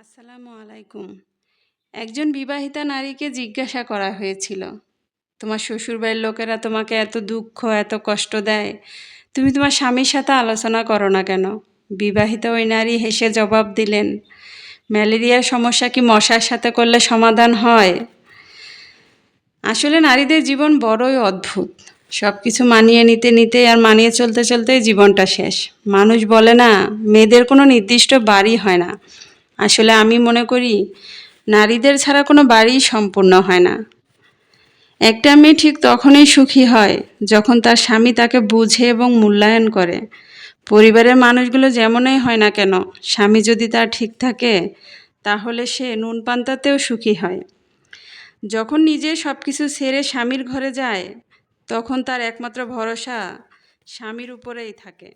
আসসালামু আলাইকুম। একজন বিবাহিতা নারীকে জিজ্ঞাসা করা হয়েছিল, তোমার শ্বশুরবাড়ির লোকেরা তোমাকে এত দুঃখ এত কষ্ট দেয়, তুমি তোমার স্বামীর সাথে আলোচনা করো না কেন? বিবাহিতা ওই নারী হেসে জবাব দিলেন, ম্যালেরিয়ার সমস্যা কি মশার সাথে করলে সমাধান হয়? আসলে নারীদের জীবন বড়ই অদ্ভুত। সব কিছু মানিয়ে নিতে নিতে আর মানিয়ে চলতে চলতেই জীবনটা শেষ। মানুষ বলে না, মেয়েদের কোনো নির্দিষ্ট বাড়ি হয় না। আসলে আমি মনে করি নারীদের ছাড়া কোনো বাড়িই সম্পূর্ণ হয় না। একটা মেয়ে ঠিক তখনই সুখী হয় যখন তার স্বামী তাকে বুঝে এবং মূল্যায়ন করে। পরিবারের মানুষগুলো যেমনই হয় না কেন, স্বামী যদি তার ঠিক থাকে তাহলে সে নুন পান্তাতেও সুখী হয়। যখন নিজে সব কিছু ছেড়ে স্বামীর ঘরে যায় তখন তার একমাত্র ভরসা স্বামীর উপরেই থাকে।